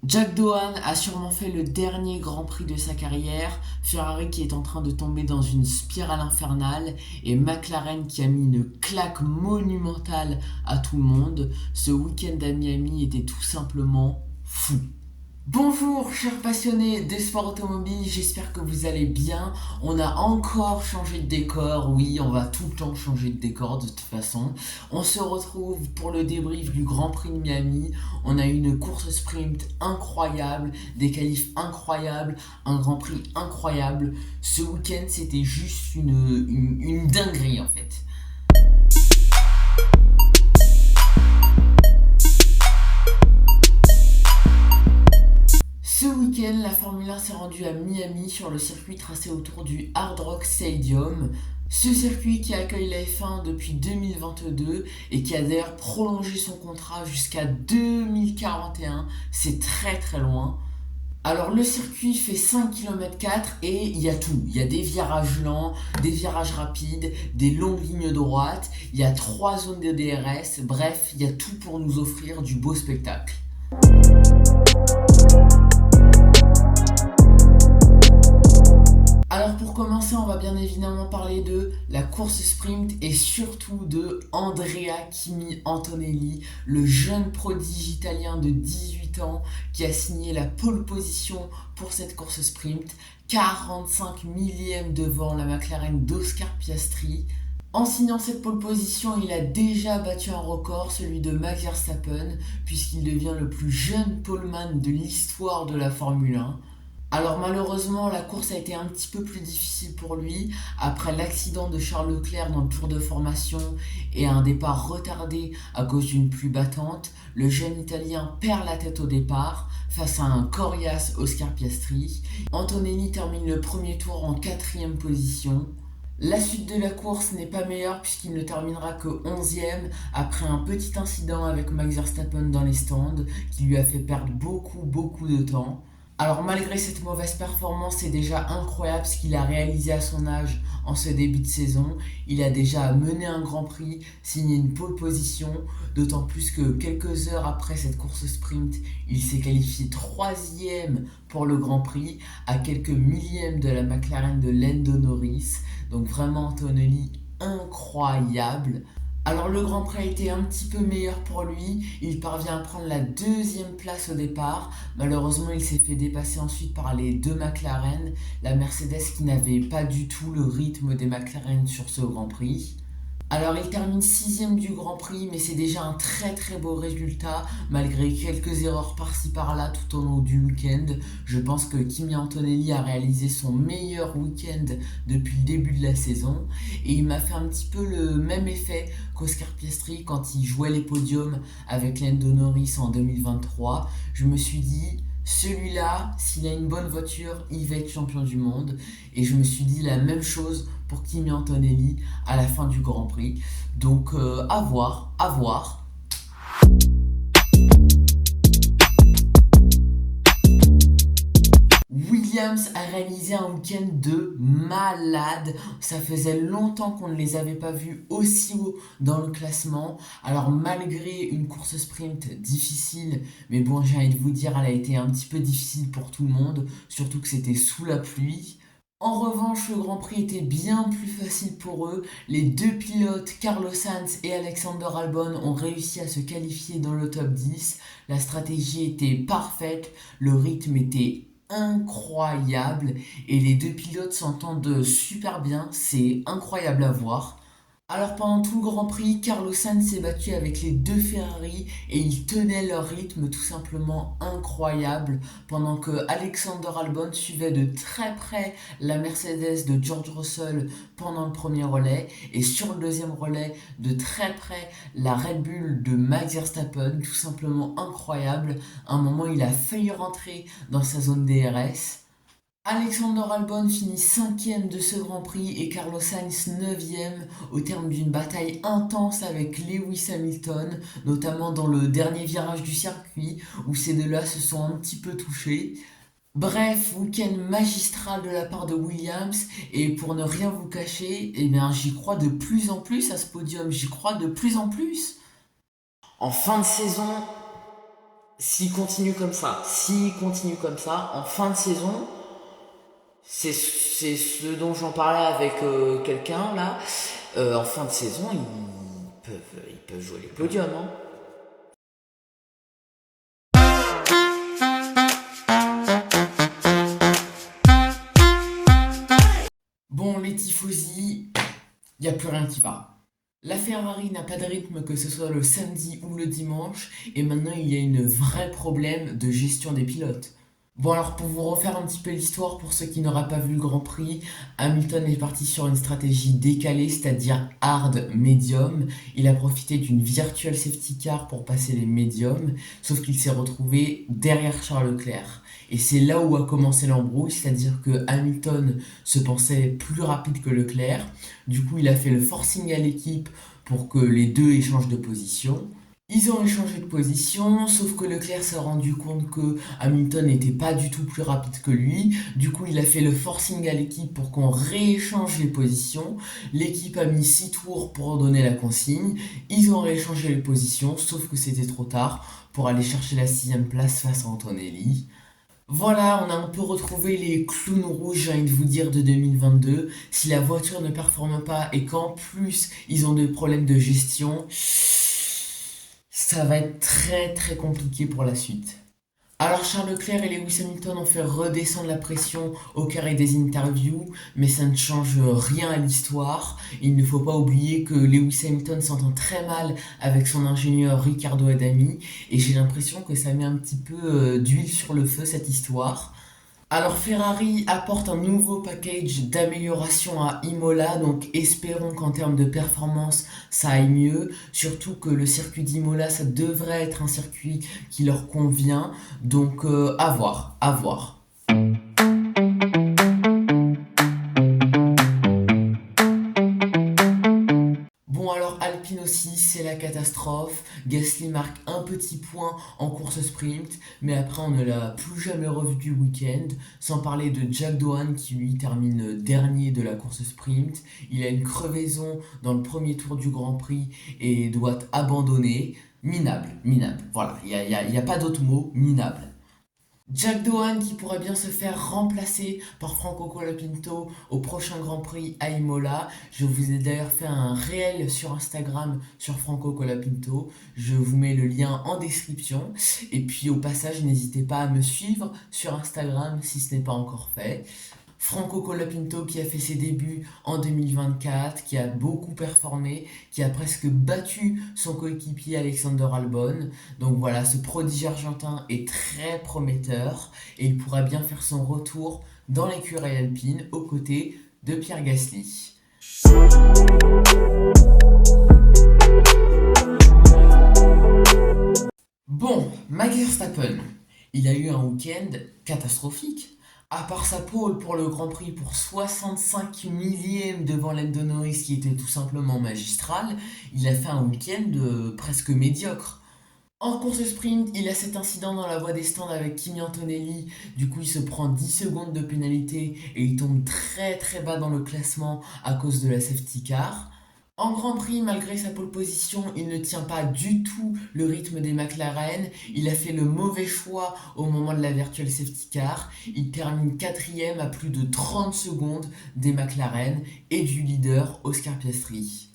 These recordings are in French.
Jack Doohan a sûrement fait le dernier Grand Prix de sa carrière, Ferrari qui est en train de tomber dans une spirale infernale et McLaren qui a mis une claque monumentale à tout le monde. Ce week-end à Miami était tout simplement fou. Bonjour chers passionnés des sports automobiles, j'espère que vous allez bien. On a encore changé de décor, oui, on va tout le temps changer de décor de toute façon. On se retrouve pour le débrief du Grand Prix de Miami. On a eu une course sprint incroyable, des qualifs incroyables, un Grand Prix incroyable. Ce week-end c'était juste une dinguerie en fait. Ce week-end, la Formule 1 s'est rendue à Miami sur le circuit tracé autour du Hard Rock Stadium. Ce circuit qui accueille la F1 depuis 2022 et qui a d'ailleurs prolongé son contrat jusqu'à 2041, c'est très très loin. Alors le circuit fait 5 km et il y a tout. Il y a des virages lents, des virages rapides, des longues lignes droites, il y a 3 zones de DRS, bref, il y a tout pour nous offrir du beau spectacle. Alors pour commencer, on va bien évidemment parler de la course sprint et surtout de Andrea Kimi Antonelli, le jeune prodige italien de 18 ans qui a signé la pole position pour cette course sprint, 45 millièmes devant la McLaren d'Oscar Piastri. En signant cette pole position, il a déjà battu un record, celui de Max Verstappen, puisqu'il devient le plus jeune poleman de l'histoire de la Formule 1. Alors malheureusement, la course a été un petit peu plus difficile pour lui après l'accident de Charles Leclerc dans le tour de formation et un départ retardé à cause d'une pluie battante. Le jeune Italien perd la tête au départ face à un coriace Oscar Piastri. Antonelli termine le premier tour en 4e position. La suite de la course n'est pas meilleure puisqu'il ne terminera que 11e après un petit incident avec Max Verstappen dans les stands qui lui a fait perdre beaucoup de temps. Alors malgré cette mauvaise performance, c'est déjà incroyable ce qu'il a réalisé à son âge en ce début de saison. Il a déjà mené un Grand Prix, signé une pole position, d'autant plus que quelques heures après cette course sprint, il s'est qualifié 3e pour le Grand Prix, à quelques millièmes de la McLaren de Lando Norris. Donc vraiment Antonelli incroyable. Alors le Grand Prix a été un petit peu meilleur pour lui, il parvient à prendre la 2e place au départ, malheureusement il s'est fait dépasser ensuite par les deux McLaren, la Mercedes qui n'avait pas du tout le rythme des McLaren sur ce Grand Prix. Alors il termine 6e du Grand Prix, mais c'est déjà un très très beau résultat, malgré quelques erreurs par-ci par-là tout au long du week-end. Je pense que Kimi Antonelli a réalisé son meilleur week-end depuis le début de la saison, et il m'a fait un petit peu le même effet qu'Oscar Piastri quand il jouait les podiums avec Lando Norris en 2023. Je me suis dit, celui-là, s'il a une bonne voiture, il va être champion du monde. Et je me suis dit la même chose pour Kimi Antonelli à la fin du Grand Prix. Donc à voir, à voir. Williams a réalisé un week-end de malade. Ça faisait longtemps qu'on ne les avait pas vus aussi haut dans le classement. Alors malgré une course sprint difficile, mais bon j'ai envie de vous dire, elle a été un petit peu difficile pour tout le monde, surtout que c'était sous la pluie. En revanche, le Grand Prix était bien plus facile pour eux. Les deux pilotes, Carlos Sainz et Alexander Albon, ont réussi à se qualifier dans le top 10. La stratégie était parfaite, le rythme était incroyable et les deux pilotes s'entendent super bien. C'est incroyable à voir. Alors pendant tout le Grand Prix, Carlos Sainz s'est battu avec les deux Ferrari et ils tenaient leur rythme tout simplement incroyable pendant que Alexander Albon suivait de très près la Mercedes de George Russell pendant le premier relais et sur le deuxième relais de très près la Red Bull de Max Verstappen, tout simplement incroyable. À un moment il a failli rentrer dans sa zone DRS. Alexander Albon finit 5e de ce Grand Prix et Carlos Sainz 9e au terme d'une bataille intense avec Lewis Hamilton, notamment dans le dernier virage du circuit où ces deux-là se sont un petit peu touchés. Bref, week-end magistral de la part de Williams et pour ne rien vous cacher, eh bien j'y crois de plus en plus à ce podium, j'y crois de plus en plus. En fin de saison, s'il continue comme ça, en fin de saison, c'est ce dont j'en parlais avec quelqu'un là, en fin de saison, ils peuvent jouer les podiums, hein. Bon, les tifosi, il n'y a plus rien qui va. La Ferrari n'a pas de rythme que ce soit le samedi ou le dimanche, et maintenant il y a une vraie problème de gestion des pilotes. Bon alors pour vous refaire un petit peu l'histoire, pour ceux qui n'auraient pas vu le Grand Prix, Hamilton est parti sur une stratégie décalée, c'est-à-dire hard medium. Il a profité d'une virtual safety car pour passer les médiums, sauf qu'il s'est retrouvé derrière Charles Leclerc. Et c'est là où a commencé l'embrouille, c'est-à-dire que Hamilton se pensait plus rapide que Leclerc. Du coup, il a fait le forcing à l'équipe pour que les deux échangent de position. Ils ont échangé de position, sauf que Leclerc s'est rendu compte que Hamilton n'était pas du tout plus rapide que lui. Du coup, il a fait le forcing à l'équipe pour qu'on rééchange les positions. L'équipe a mis 6 tours pour donner la consigne. Ils ont rééchangé les positions, sauf que c'était trop tard pour aller chercher la 6ème place face à Antonelli. Voilà, on a un peu retrouvé les clowns rouges, j'ai envie de vous dire, de 2022. Si la voiture ne performe pas et qu'en plus ils ont des problèmes de gestion, ça va être très très compliqué pour la suite. Alors Charles Leclerc et Lewis Hamilton ont fait redescendre la pression au carré des interviews, mais ça ne change rien à l'histoire. Il ne faut pas oublier que Lewis Hamilton s'entend très mal avec son ingénieur Riccardo Adami, et j'ai l'impression que ça met un petit peu d'huile sur le feu cette histoire. Alors Ferrari apporte un nouveau package d'amélioration à Imola, donc espérons qu'en termes de performance ça aille mieux, surtout que le circuit d'Imola ça devrait être un circuit qui leur convient, donc à voir, à voir. Bon alors Alpine aussi, c'est la catastrophe. Gasly marque un petit point en course sprint, mais après on ne l'a plus jamais revu du week-end. Sans parler de Jack Doohan qui lui termine dernier de la course sprint. Il a une crevaison dans le premier tour du Grand Prix et doit abandonner. Minable, minable. Voilà, il y a pas d'autre mot, minable. Jack Doohan qui pourrait bien se faire remplacer par Franco Colapinto au prochain Grand Prix à Imola. Je vous ai d'ailleurs fait un réel sur Instagram sur Franco Colapinto. Je vous mets le lien en description. Et puis au passage, n'hésitez pas à me suivre sur Instagram si ce n'est pas encore fait. Franco Colapinto qui a fait ses débuts en 2024, qui a beaucoup performé, qui a presque battu son coéquipier Alexander Albon. Donc voilà, ce prodige argentin est très prometteur et il pourra bien faire son retour dans l'écurie alpine aux côtés de Pierre Gasly. Bon, Max Verstappen, il a eu un week-end catastrophique. À part sa pole pour le Grand Prix pour 65 millièmes devant Lando Norris qui était tout simplement magistral, il a fait un week-end presque médiocre. En course sprint, il a cet incident dans la voie des stands avec Kimi Antonelli, du coup il se prend 10 secondes de pénalité et il tombe très très bas dans le classement à cause de la safety car. En Grand Prix, malgré sa pole position, il ne tient pas du tout le rythme des McLaren. Il a fait le mauvais choix au moment de la virtual safety car. Il termine quatrième à plus de 30 secondes des McLaren et du leader Oscar Piastri.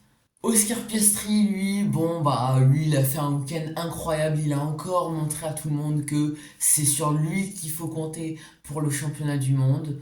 Oscar Piastri, lui, lui, il a fait un week-end incroyable. Il a encore montré à tout le monde que c'est sur lui qu'il faut compter pour le championnat du monde.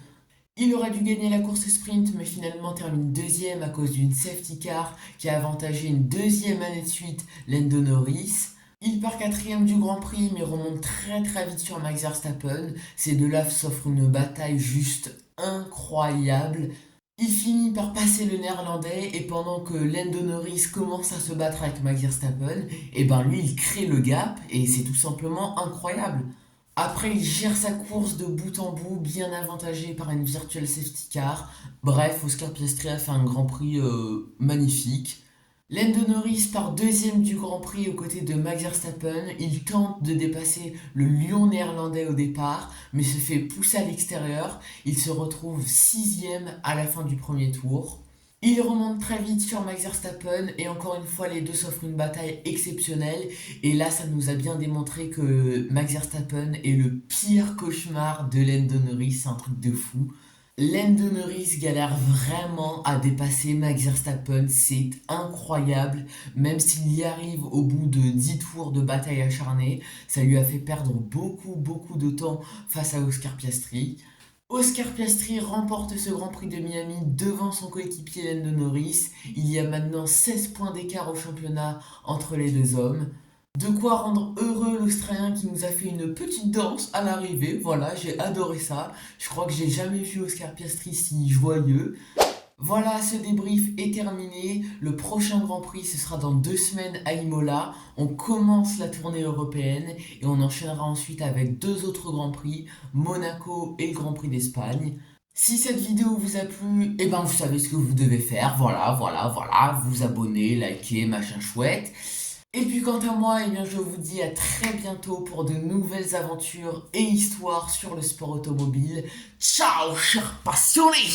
Il aurait dû gagner la course sprint, mais finalement termine deuxième à cause d'une safety car qui a avantagé une deuxième année de suite Lando Norris. Il part quatrième du Grand Prix, mais remonte très très vite sur Max Verstappen. Ces deux-là s'offrent une bataille juste incroyable. Il finit par passer le néerlandais et pendant que Lando Norris commence à se battre avec Max Verstappen, et ben lui il crée le gap et c'est tout simplement incroyable. Après, il gère sa course de bout en bout, bien avantagé par une virtual safety car. Bref, Oscar Piastri a fait un Grand Prix magnifique. Lando Norris part deuxième du Grand Prix aux côtés de Max Verstappen. Il tente de dépasser le lion néerlandais au départ, mais se fait pousser à l'extérieur. Il se retrouve sixième à la fin du premier tour. Il remonte très vite sur Max Verstappen et encore une fois les deux s'offrent une bataille exceptionnelle et là ça nous a bien démontré que Max Verstappen est le pire cauchemar de Lando Norris, c'est un truc de fou. Lando Norris galère vraiment à dépasser Max Verstappen, c'est incroyable, même s'il y arrive au bout de 10 tours de bataille acharnée, ça lui a fait perdre beaucoup de temps face à Oscar Piastri. Oscar Piastri remporte ce Grand Prix de Miami devant son coéquipier Lando Norris. Il y a maintenant 16 points d'écart au championnat entre les deux hommes. De quoi rendre heureux l'Australien qui nous a fait une petite danse à l'arrivée. Voilà, j'ai adoré ça. Je crois que j'ai jamais vu Oscar Piastri si joyeux. Voilà, ce débrief est terminé. Le prochain Grand Prix, ce sera dans 2 semaines à Imola. On commence la tournée européenne et on enchaînera ensuite avec 2 autres Grands Prix, Monaco et le Grand Prix d'Espagne. Si cette vidéo vous a plu, eh ben vous savez ce que vous devez faire. Voilà, vous abonner, liker, machin chouette. Et puis quant à moi, eh bien je vous dis à très bientôt pour de nouvelles aventures et histoires sur le sport automobile. Ciao, chers passionnés!